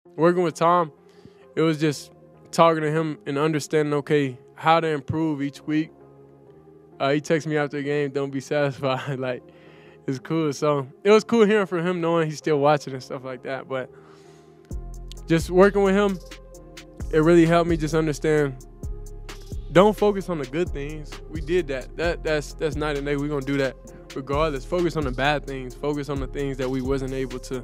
Working with Tom, it was just talking to him and understanding, okay, how to improve each week. He texts me after the game, don't be satisfied. Like, it's cool. So it was cool hearing from him, knowing he's still watching and stuff like that. But just working with him, it really helped me just understand, don't focus on the good things. We did that. That's night and day. We're going to do that regardless. Focus on the bad things. Focus on the things that we wasn't able to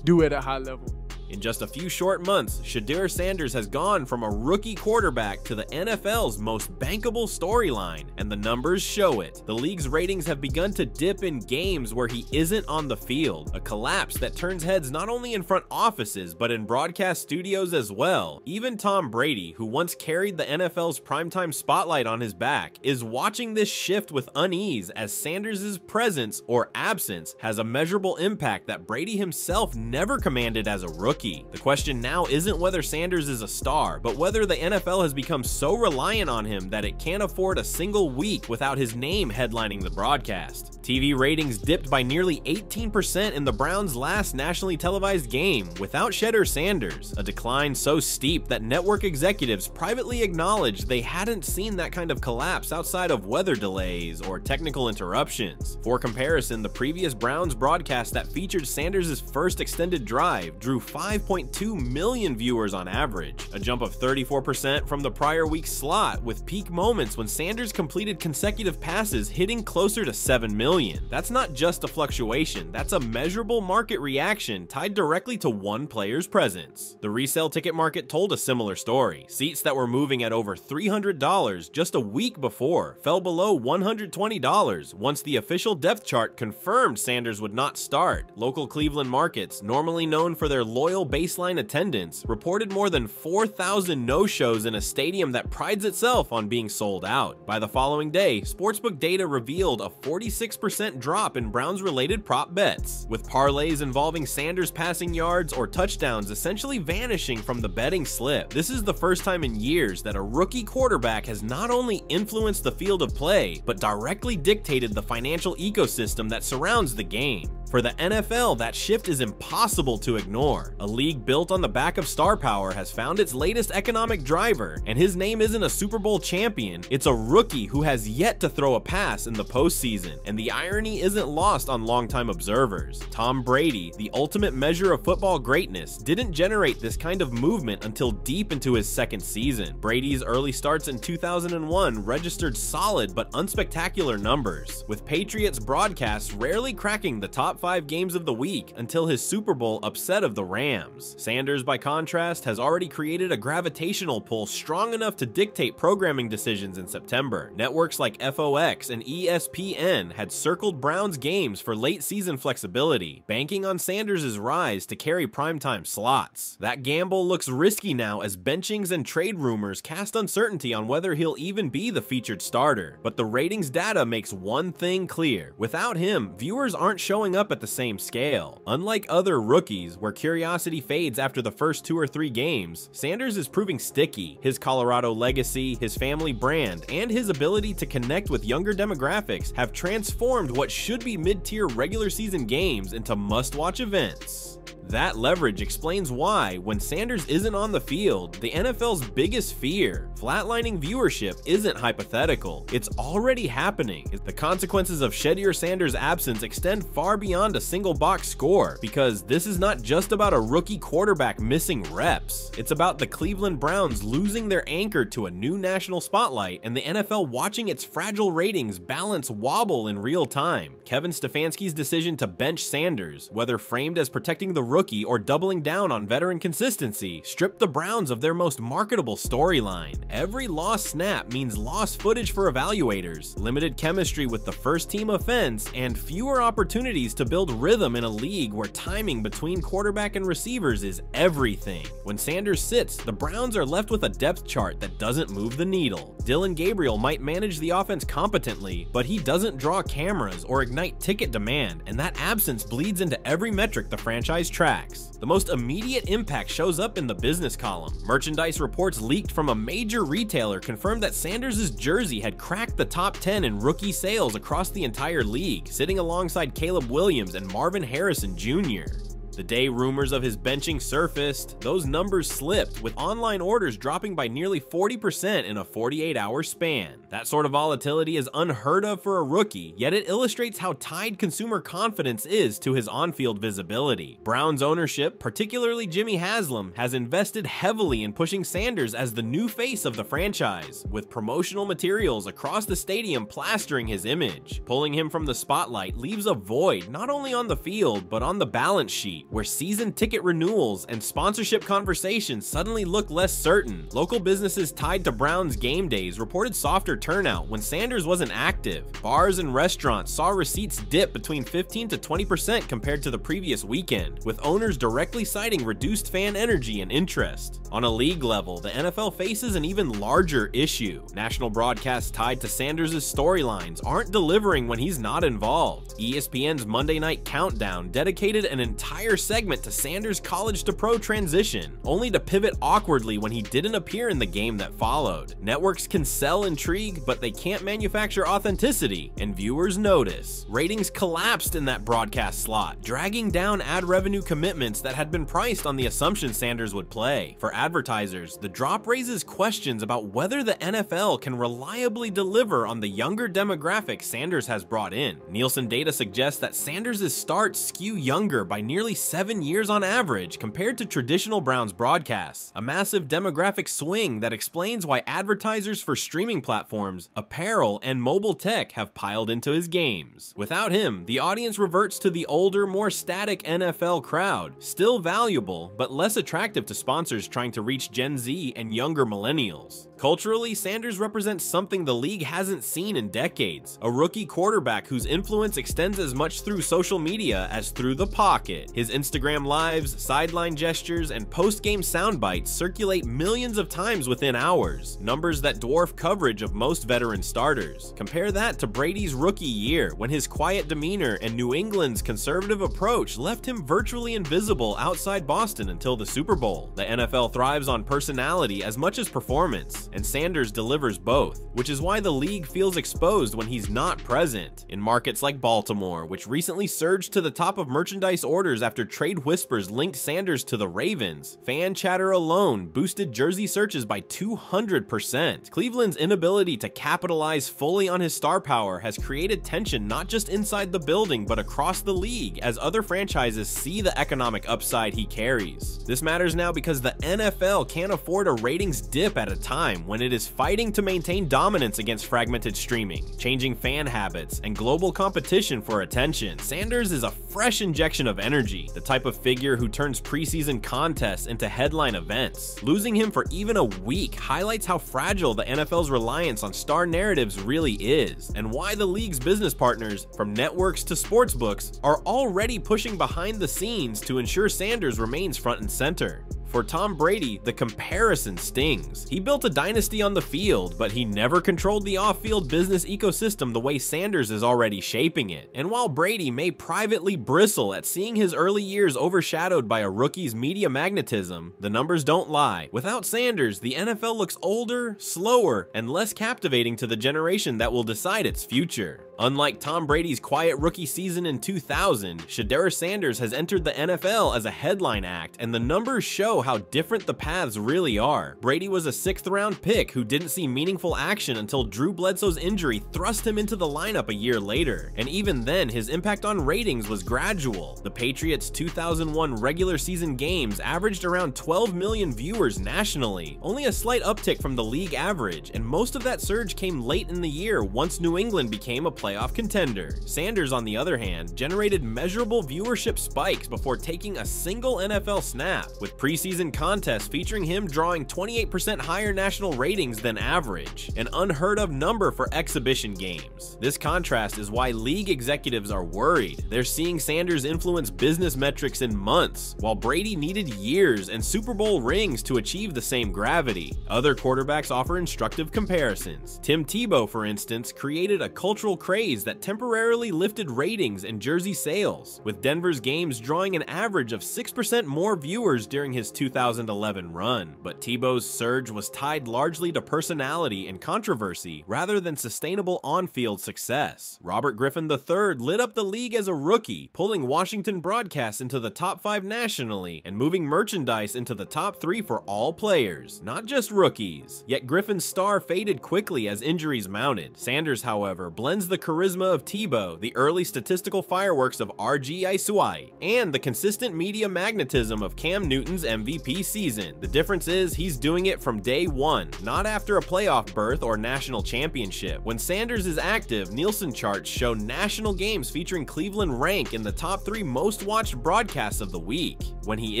do at a high level. In just a few short months, Shedeur Sanders has gone from a rookie quarterback to the NFL's most bankable storyline, and the numbers show it. The league's ratings have begun to dip in games where he isn't on the field, a collapse that turns heads not only in front offices but in broadcast studios as well. Even Tom Brady, who once carried the NFL's primetime spotlight on his back, is watching this shift with unease as Sanders' presence or absence has a measurable impact that Brady himself never commanded as a rookie. The question now isn't whether Sanders is a star, but whether the NFL has become so reliant on him that it can't afford a single week without his name headlining the broadcast. TV ratings dipped by nearly 18% in the Browns' last nationally televised game without Shedeur Sanders, a decline so steep that network executives privately acknowledged they hadn't seen that kind of collapse outside of weather delays or technical interruptions. For comparison, the previous Browns broadcast that featured Sanders' first extended drive drew 5.2 million viewers on average, a jump of 34% from the prior week's slot, with peak moments when Sanders completed consecutive passes hitting closer to 7 million. That's not just a fluctuation, that's a measurable market reaction tied directly to one player's presence. The resale ticket market told a similar story. Seats that were moving at over $300 just a week before fell below $120 once the official depth chart confirmed Sanders would not start. Local Cleveland markets, normally known for their loyal baseline attendance, reported more than 4,000 no-shows in a stadium that prides itself on being sold out. By the following day, sportsbook data revealed a 46% drop in Browns-related prop bets, with parlays involving Sanders passing yards or touchdowns essentially vanishing from the betting slip. This is the first time in years that a rookie quarterback has not only influenced the field of play, but directly dictated the financial ecosystem that surrounds the game. For the NFL, that shift is impossible to ignore. A league built on the back of star power has found its latest economic driver, and his name isn't a Super Bowl champion, it's a rookie who has yet to throw a pass in the postseason, and the irony isn't lost on longtime observers. Tom Brady, the ultimate measure of football greatness, didn't generate this kind of movement until deep into his second season. Brady's early starts in 2001 registered solid but unspectacular numbers, with Patriots broadcasts rarely cracking the top 5 games of the week until his Super Bowl upset of the Rams. Sanders, by contrast, has already created a gravitational pull strong enough to dictate programming decisions in September. Networks like FOX and ESPN had circled Browns games for late-season flexibility, banking on Sanders' rise to carry primetime slots. That gamble looks risky now as benchings and trade rumors cast uncertainty on whether he'll even be the featured starter. But the ratings data makes one thing clear: without him, viewers aren't showing up at the same scale. Unlike other rookies, where curiosity fades after the first 2 or 3 games, Sanders is proving sticky. His Colorado legacy, his family brand, and his ability to connect with younger demographics have transformed what should be mid-tier regular season games into must-watch events. That leverage explains why, when Sanders isn't on the field, the NFL's biggest fear, flatlining viewership, isn't hypothetical. It's already happening. The consequences of Shedeur Sanders' absence extend far beyond a single box score, because this is not just about a rookie quarterback missing reps. It's about the Cleveland Browns losing their anchor to a new national spotlight and the NFL watching its fragile ratings balance wobble in real time. Kevin Stefanski's decision to bench Sanders, whether framed as protecting the rookie or doubling down on veteran consistency, stripped the Browns of their most marketable storyline. Every lost snap means lost footage for evaluators, limited chemistry with the first-team offense, and fewer opportunities to build rhythm in a league where timing between quarterback and receivers is everything. When Sanders sits, the Browns are left with a depth chart that doesn't move the needle. Dylan Gabriel might manage the offense competently, but he doesn't draw cameras or ignite ticket demand, and that absence bleeds into every metric the franchise tracks. The most immediate impact shows up in the business column. Merchandise reports leaked from a major retailer confirmed that Sanders' jersey had cracked the top 10 in rookie sales across the entire league, sitting alongside Caleb Williams and Marvin Harrison Jr. The day rumors of his benching surfaced, those numbers slipped, with online orders dropping by nearly 40% in a 48-hour span. That sort of volatility is unheard of for a rookie, yet it illustrates how tied consumer confidence is to his on-field visibility. Browns ownership, particularly Jimmy Haslam, has invested heavily in pushing Sanders as the new face of the franchise, with promotional materials across the stadium plastering his image. Pulling him from the spotlight leaves a void not only on the field, but on the balance sheet, where season ticket renewals and sponsorship conversations suddenly look less certain. Local businesses tied to Browns game days reported softer turnout when Sanders wasn't active. Bars and restaurants saw receipts dip between 15 to 20% compared to the previous weekend, with owners directly citing reduced fan energy and interest. On a league level, the NFL faces an even larger issue. National broadcasts tied to Sanders' storylines aren't delivering when he's not involved. ESPN's Monday Night Countdown dedicated an entire segment to Sanders' college to pro transition, only to pivot awkwardly when he didn't appear in the game that followed. Networks can sell intrigue, but they can't manufacture authenticity, and viewers notice. Ratings collapsed in that broadcast slot, dragging down ad revenue commitments that had been priced on the assumption Sanders would play. For advertisers, the drop raises questions about whether the NFL can reliably deliver on the younger demographic Sanders has brought in. Nielsen data suggests that Sanders' starts skew younger by nearly 7 years on average compared to traditional Browns broadcasts, a massive demographic swing that explains why advertisers for streaming platforms, apparel, and mobile tech have piled into his games. Without him, the audience reverts to the older, more static NFL crowd, still valuable, but less attractive to sponsors trying to reach Gen Z and younger millennials. Culturally, Sanders represents something the league hasn't seen in decades, a rookie quarterback whose influence extends as much through social media as through the pocket. His Instagram lives, sideline gestures, and post-game sound bites circulate millions of times within hours, numbers that dwarf coverage of most veteran starters. Compare that to Brady's rookie year, when his quiet demeanor and New England's conservative approach left him virtually invisible outside Boston until the Super Bowl. The NFL thrives on personality as much as performance, and Sanders delivers both, which is why the league feels exposed when he's not present. In markets like Baltimore, which recently surged to the top of merchandise orders after trade whispers linked Sanders to the Ravens, fan chatter alone boosted jersey searches by 200%. Cleveland's inability to capitalize fully on his star power has created tension not just inside the building but across the league as other franchises see the economic upside he carries. This matters now because the NFL can't afford a ratings dip at a time when it is fighting to maintain dominance against fragmented streaming, changing fan habits, and global competition for attention. Sanders is a fresh injection of energy, the type of figure who turns preseason contests into headline events. Losing him for even a week highlights how fragile the NFL's reliance on star narratives really is, and why the league's business partners, from networks to sportsbooks, are already pushing behind the scenes to ensure Sanders remains front and center. For Tom Brady, the comparison stings. He built a dynasty on the field, but he never controlled the off-field business ecosystem the way Sanders is already shaping it. And while Brady may privately bristle at seeing his early years overshadowed by a rookie's media magnetism, the numbers don't lie. Without Sanders, the NFL looks older, slower, and less captivating to the generation that will decide its future. Unlike Tom Brady's quiet rookie season in 2000, Shedeur Sanders has entered the NFL as a headline act, and the numbers show how different the paths really are. Brady was a 6th-round pick who didn't see meaningful action until Drew Bledsoe's injury thrust him into the lineup a year later, and even then his impact on ratings was gradual. The Patriots' 2001 regular season games averaged around 12 million viewers nationally, only a slight uptick from the league average, and most of that surge came late in the year once New England became a playoff contender. Sanders, on the other hand, generated measurable viewership spikes before taking a single NFL snap, with preseason contests featuring him drawing 28% higher national ratings than average, an unheard of number for exhibition games. This contrast is why league executives are worried. They're seeing Sanders influence business metrics in months, while Brady needed years and Super Bowl rings to achieve the same gravity. Other quarterbacks offer instructive comparisons. Tim Tebow, for instance, created a cultural craze that temporarily lifted ratings and jersey sales, with Denver's games drawing an average of 6% more viewers during his 2011 run. But Tebow's surge was tied largely to personality and controversy rather than sustainable on-field success. Robert Griffin III lit up the league as a rookie, pulling Washington broadcasts into the top 5 nationally and moving merchandise into the top 3 for all players, not just rookies. Yet Griffin's star faded quickly as injuries mounted. Sanders, however, blends the charisma of Tebow, the early statistical fireworks of RG Isuai, and the consistent media magnetism of Cam Newton's MVP season. The difference is he's doing it from day one, not after a playoff berth or national championship. When Sanders is active, Nielsen charts show national games featuring Cleveland rank in the top 3 most watched broadcasts of the week. When he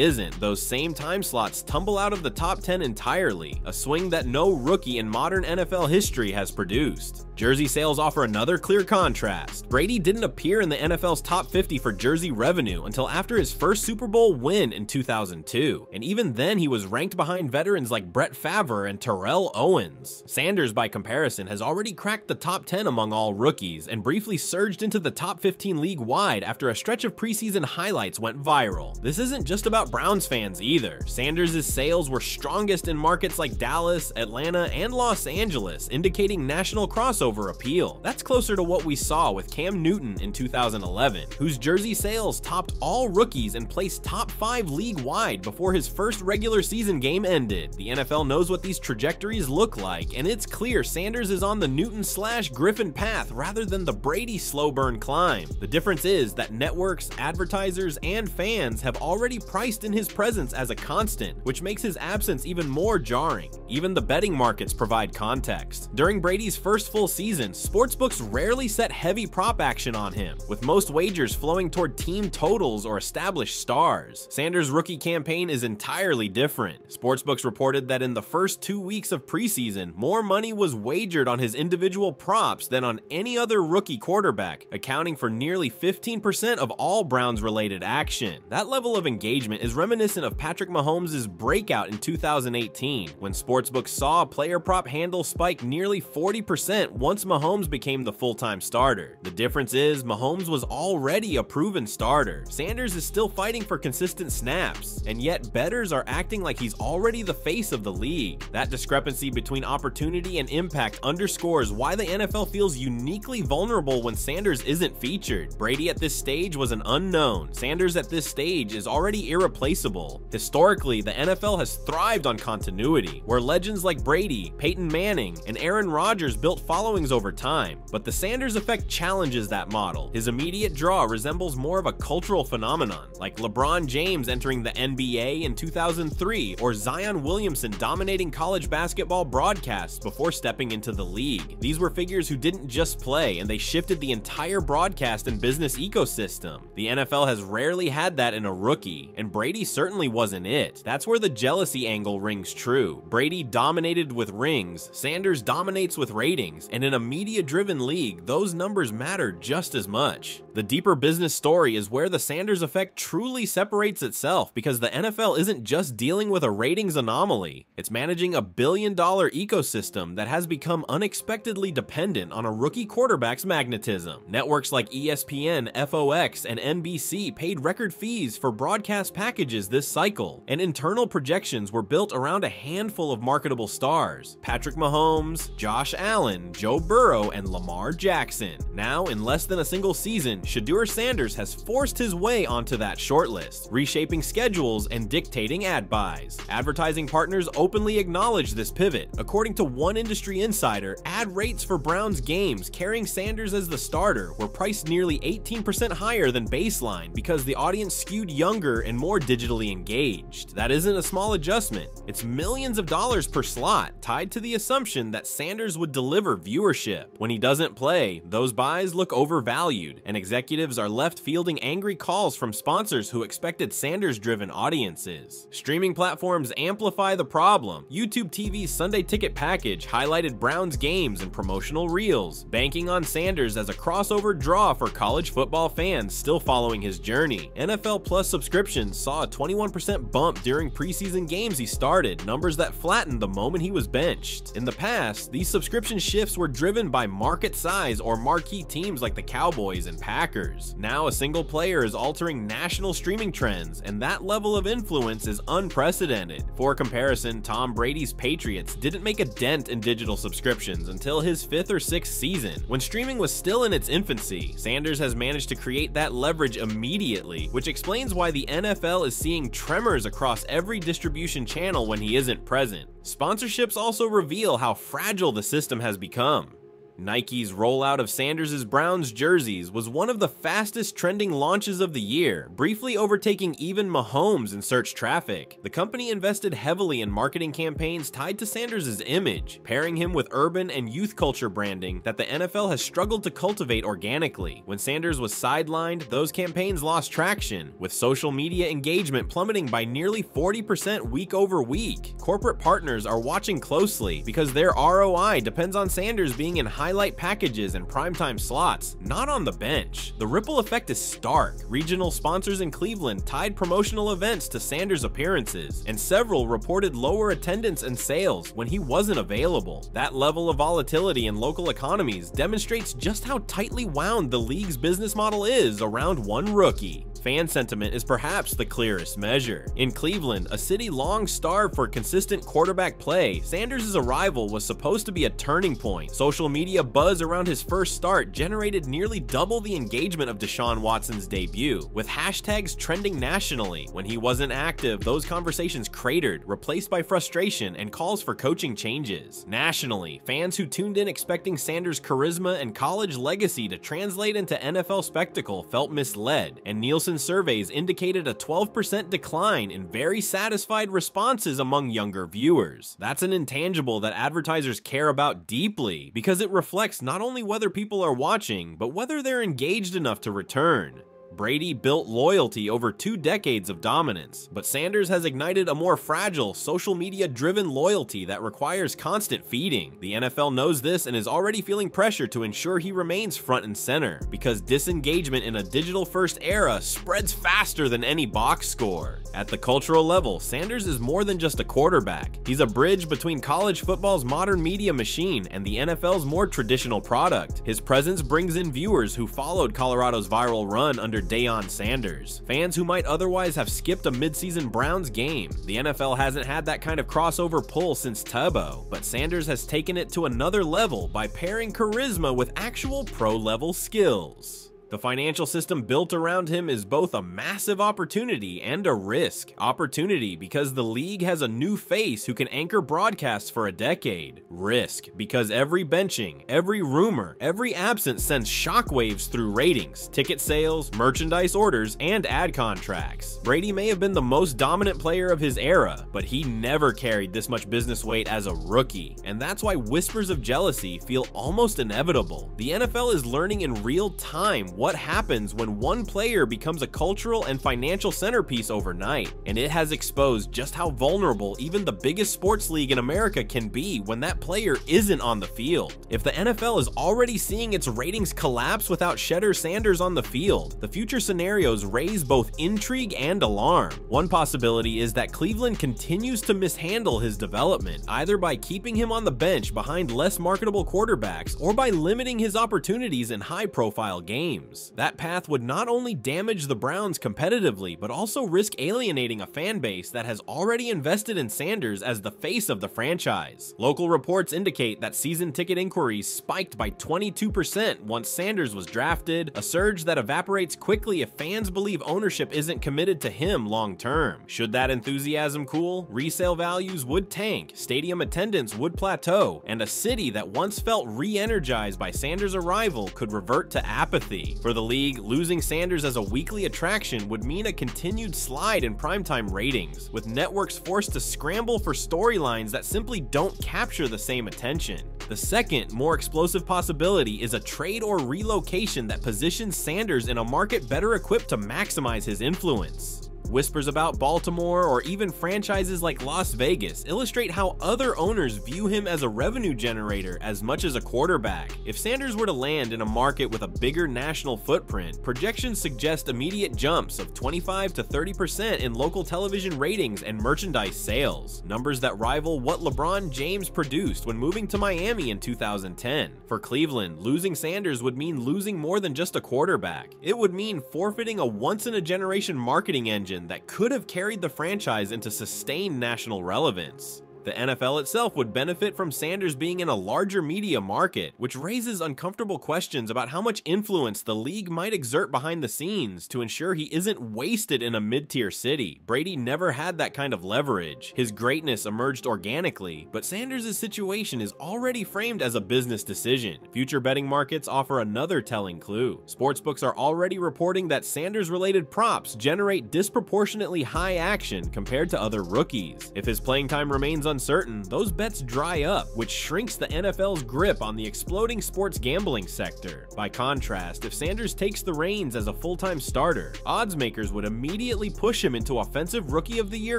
isn't, those same time slots tumble out of the top 10 entirely, a swing that no rookie in modern NFL history has produced. Jersey sales offer another clear contrast. Brady didn't appear in the NFL's top 50 for jersey revenue until after his first Super Bowl win in 2002, and even then he was ranked behind veterans like Brett Favre and Terrell Owens. Sanders, by comparison, has already cracked the top 10 among all rookies and briefly surged into the top 15 league-wide after a stretch of preseason highlights went viral. This isn't just about Browns fans either. Sanders' sales were strongest in markets like Dallas, Atlanta, and Los Angeles, indicating national crossover appeal. That's closer to what we saw with Cam Newton in 2011, whose jersey sales topped all rookies and placed top 5 league-wide before his first regular season game ended. The NFL knows what these trajectories look like, and it's clear Sanders is on the Newton/Griffin path rather than the Brady slow burn climb. The difference is that networks, advertisers, and fans have already priced in his presence as a constant, which makes his absence even more jarring. Even the betting markets provide context. During Brady's first full season, sportsbooks rarely set heavy prop action on him, with most wagers flowing toward team totals or established stars. Sanders' rookie campaign is entirely different. Sportsbooks reported that in the first 2 weeks of preseason, more money was wagered on his individual props than on any other rookie quarterback, accounting for nearly 15% of all Browns-related action. That level of engagement is reminiscent of Patrick Mahomes' breakout in 2018, when sportsbooks saw player prop handle spike nearly 40% once Mahomes became the full-time starter. The difference is Mahomes was already a proven starter. Sanders is still fighting for consistent snaps, and yet bettors are acting like he's already the face of the league. That discrepancy between opportunity and impact underscores why the NFL feels uniquely vulnerable when Sanders isn't featured. Brady at this stage was an unknown. Sanders at this stage is already irreplaceable. Historically, the NFL has thrived on continuity, where legends like Brady, Peyton Manning, and Aaron Rodgers built followings over time, but the Sanders effect challenges that model. His immediate draw resembles more of a cultural phenomenon, like LeBron James entering the NBA in 2003, or Zion Williamson dominating college basketball broadcasts before stepping into the league. These were figures who didn't just play, and they shifted the entire broadcast and business ecosystem. The NFL has rarely had that in a rookie, and Brady certainly wasn't it. That's where the jealousy angle rings true. Brady dominated with rings, Sanders dominates with ratings, and in a media-driven league, those numbers matter just as much. The deeper business story is where the Sanders effect truly separates itself, because the NFL isn't just dealing with a ratings anomaly, it's managing a billion-dollar ecosystem that has become unexpectedly dependent on a rookie quarterback's magnetism. Networks like ESPN, FOX, and NBC paid record fees for broadcast packages this cycle, and internal projections were built around a handful of marketable stars: Patrick Mahomes, Josh Allen, Joe Burrow, and Lamar Jackson. Now, in less than a single season, Shedeur Sanders has forced his way onto that shortlist, reshaping schedules and dictating ad buys. Advertising partners openly acknowledge this pivot. According to one industry insider, ad rates for Browns games carrying Sanders as the starter were priced nearly 18% higher than baseline because the audience skewed younger and more digitally engaged. That isn't a small adjustment. It's millions of dollars per slot, tied to the assumption that Sanders would deliver viewership. When he doesn't play, those buys look overvalued, and executives are left fielding angry calls from sponsors who expected Sanders-driven audiences. Streaming platforms amplify the problem. YouTube TV's Sunday Ticket package highlighted Browns games and promotional reels, banking on Sanders as a crossover draw for college football fans still following his journey. NFL Plus subscriptions subscriptions saw a 21% bump during preseason games he started, numbers that flattened the moment he was benched. In the past, these subscription shifts were driven by market size or marquee teams like the Cowboys and Packers. Now a single player is altering national streaming trends, and that level of influence is unprecedented. For comparison, Tom Brady's Patriots didn't make a dent in digital subscriptions until his 5th or 6th season, when streaming was still in its infancy. Sanders has managed to create that leverage immediately, which explains why the NFL is seeing tremors across every distribution channel when he isn't present. Sponsorships also reveal how fragile the system has become. Nike's rollout of Sanders' Browns jerseys was one of the fastest trending launches of the year, briefly overtaking even Mahomes in search traffic. The company invested heavily in marketing campaigns tied to Sanders' image, pairing him with urban and youth culture branding that the NFL has struggled to cultivate organically. When Sanders was sidelined, those campaigns lost traction, with social media engagement plummeting by nearly 40% week over week. Corporate partners are watching closely because their ROI depends on Sanders being in highlight packages and primetime slots, not on the bench. The ripple effect is stark. Regional sponsors in Cleveland tied promotional events to Sanders' appearances, and several reported lower attendance and sales when he wasn't available. That level of volatility in local economies demonstrates just how tightly wound the league's business model is around one rookie. Fan sentiment is perhaps the clearest measure. In Cleveland, a city long starved for consistent quarterback play, Sanders' arrival was supposed to be a turning point. Social media buzz around his first start generated nearly double the engagement of Deshaun Watson's debut, with hashtags trending nationally. When he wasn't active, those conversations cratered, replaced by frustration and calls for coaching changes. Nationally, fans who tuned in expecting Sanders' charisma and college legacy to translate into NFL spectacle felt misled, and Nielsen surveys indicated a 12% decline in very satisfied responses among younger viewers. That's an intangible that advertisers care about deeply, because it reflects not only whether people are watching, but whether they're engaged enough to return. Brady built loyalty over 2 decades of dominance, but Sanders has ignited a more fragile, social media-driven loyalty that requires constant feeding. The NFL knows this and is already feeling pressure to ensure he remains front and center, because disengagement in a digital-first era spreads faster than any box score. At the cultural level, Sanders is more than just a quarterback. He's a bridge between college football's modern media machine and the NFL's more traditional product. His presence brings in viewers who followed Colorado's viral run under Deion Sanders, fans who might otherwise have skipped a midseason Browns game. The NFL hasn't had that kind of crossover pull since Tebow, but Sanders has taken it to another level by pairing charisma with actual pro-level skills. The financial system built around him is both a massive opportunity and a risk. Opportunity because the league has a new face who can anchor broadcasts for a decade. Risk because every benching, every rumor, every absence sends shockwaves through ratings, ticket sales, merchandise orders, and ad contracts. Brady may have been the most dominant player of his era, but he never carried this much business weight as a rookie, and that's why whispers of jealousy feel almost inevitable. The NFL is learning in real time what happens when one player becomes a cultural and financial centerpiece overnight, and it has exposed just how vulnerable even the biggest sports league in America can be when that player isn't on the field. If the NFL is already seeing its ratings collapse without Shedeur Sanders on the field, the future scenarios raise both intrigue and alarm. One possibility is that Cleveland continues to mishandle his development, either by keeping him on the bench behind less marketable quarterbacks or by limiting his opportunities in high-profile games. That path would not only damage the Browns competitively, but also risk alienating a fan base that has already invested in Sanders as the face of the franchise. Local reports indicate that season ticket inquiries spiked by 22% once Sanders was drafted, a surge that evaporates quickly if fans believe ownership isn't committed to him long term. Should that enthusiasm cool, resale values would tank, stadium attendance would plateau, and a city that once felt re-energized by Sanders' arrival could revert to apathy. For the league, losing Sanders as a weekly attraction would mean a continued slide in primetime ratings, with networks forced to scramble for storylines that simply don't capture the same attention. The second, more explosive possibility is a trade or relocation that positions Sanders in a market better equipped to maximize his influence. Whispers about Baltimore or even franchises like Las Vegas illustrate how other owners view him as a revenue generator as much as a quarterback. If Sanders were to land in a market with a bigger national footprint, projections suggest immediate jumps of 25 to 30% in local television ratings and merchandise sales, numbers that rival what LeBron James produced when moving to Miami in 2010. For Cleveland, losing Sanders would mean losing more than just a quarterback. It would mean forfeiting a once-in-a-generation marketing engine that could have carried the franchise into sustained national relevance. The NFL itself would benefit from Sanders being in a larger media market, which raises uncomfortable questions about how much influence the league might exert behind the scenes to ensure he isn't wasted in a mid-tier city. Brady never had that kind of leverage. His greatness emerged organically, but Sanders' situation is already framed as a business decision. Future betting markets offer another telling clue. Sportsbooks are already reporting that Sanders-related props generate disproportionately high action compared to other rookies. If his playing time remains uncertain, those bets dry up, which shrinks the NFL's grip on the exploding sports gambling sector. By contrast, if Sanders takes the reins as a full-time starter, odds makers would immediately push him into offensive rookie of the year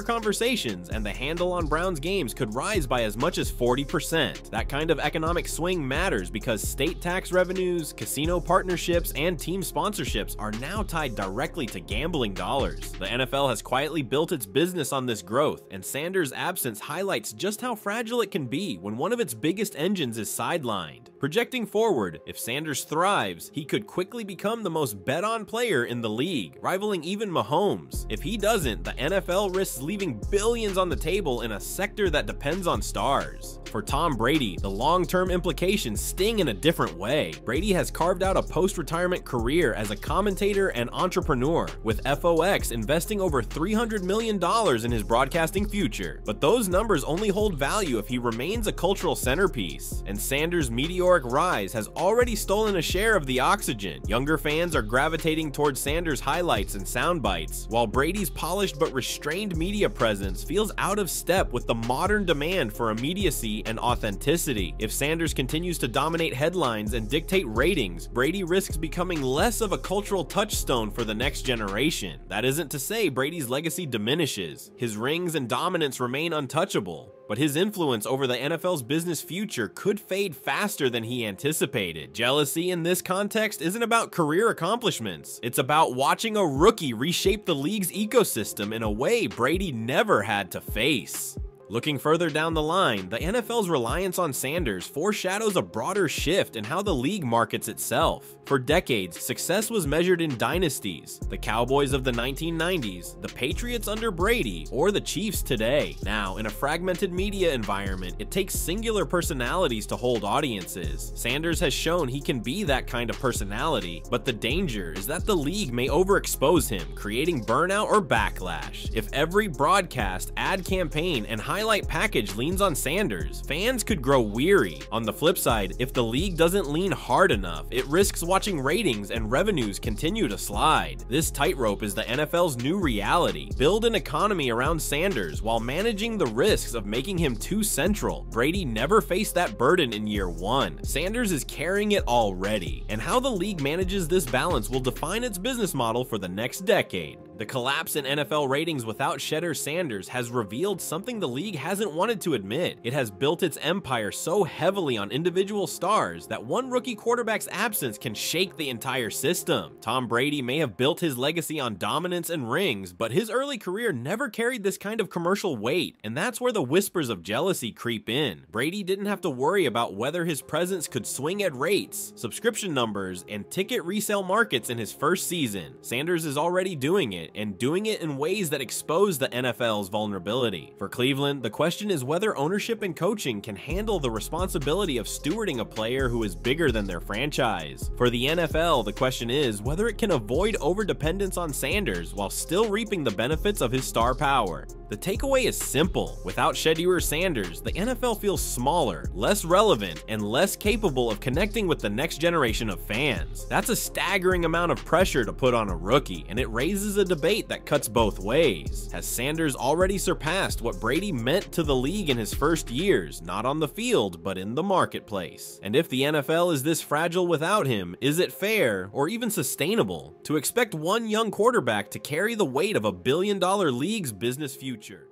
conversations, and the handle on Browns games could rise by as much as 40%. That kind of economic swing matters because state tax revenues, casino partnerships, and team sponsorships are now tied directly to gambling dollars. The NFL has quietly built its business on this growth, and Sanders' absence highlights just how fragile it can be when one of its biggest engines is sidelined. Projecting forward, if Sanders thrives, he could quickly become the most bet-on player in the league, rivaling even Mahomes. If he doesn't, the NFL risks leaving billions on the table in a sector that depends on stars. For Tom Brady, the long-term implications sting in a different way. Brady has carved out a post-retirement career as a commentator and entrepreneur, with FOX investing over $300 million in his broadcasting future. But those numbers only hold value if he remains a cultural centerpiece, and Sanders' meteoric rise has already stolen a share of the oxygen. Younger fans are gravitating towards Sanders' highlights and sound bites, while Brady's polished but restrained media presence feels out of step with the modern demand for immediacy and authenticity. If Sanders continues to dominate headlines and dictate ratings, Brady risks becoming less of a cultural touchstone for the next generation. That isn't to say Brady's legacy diminishes. His rings and dominance remain untouchable, but his influence over the NFL's business future could fade faster than he anticipated. Jealousy in this context isn't about career accomplishments. It's about watching a rookie reshape the league's ecosystem in a way Brady never had to face. Looking further down the line, the NFL's reliance on Sanders foreshadows a broader shift in how the league markets itself. For decades, success was measured in dynasties: the Cowboys of the 1990s, the Patriots under Brady, or the Chiefs today. Now, in a fragmented media environment, it takes singular personalities to hold audiences. Sanders has shown he can be that kind of personality, but the danger is that the league may overexpose him, creating burnout or backlash. If every broadcast, ad campaign, and highlight package leans on Sanders, fans could grow weary. On the flip side, if the league doesn't lean hard enough, it risks watching ratings and revenues continue to slide. This tightrope is the NFL's new reality. Build an economy around Sanders while managing the risks of making him too central. Brady never faced that burden in year one. Sanders is carrying it already, and how the league manages this balance will define its business model for the next decade. The collapse in NFL ratings without Shedeur Sanders has revealed something the league hasn't wanted to admit. It has built its empire so heavily on individual stars that one rookie quarterback's absence can shake the entire system. Tom Brady may have built his legacy on dominance and rings, but his early career never carried this kind of commercial weight, and that's where the whispers of jealousy creep in. Brady didn't have to worry about whether his presence could swing at rates, subscription numbers, and ticket resale markets in his first season. Sanders is already doing it, and doing it in ways that expose the NFL's vulnerability. For Cleveland, the question is whether ownership and coaching can handle the responsibility of stewarding a player who is bigger than their franchise. For the NFL, the question is whether it can avoid overdependence on Sanders while still reaping the benefits of his star power. The takeaway is simple. Without Shedeur Sanders, the NFL feels smaller, less relevant, and less capable of connecting with the next generation of fans. That's a staggering amount of pressure to put on a rookie, and it raises a debate that cuts both ways. Has Sanders already surpassed what Brady meant to the league in his first years, not on the field, but in the marketplace? And if the NFL is this fragile without him, is it fair, or even sustainable, to expect one young quarterback to carry the weight of $1 billion league's business future?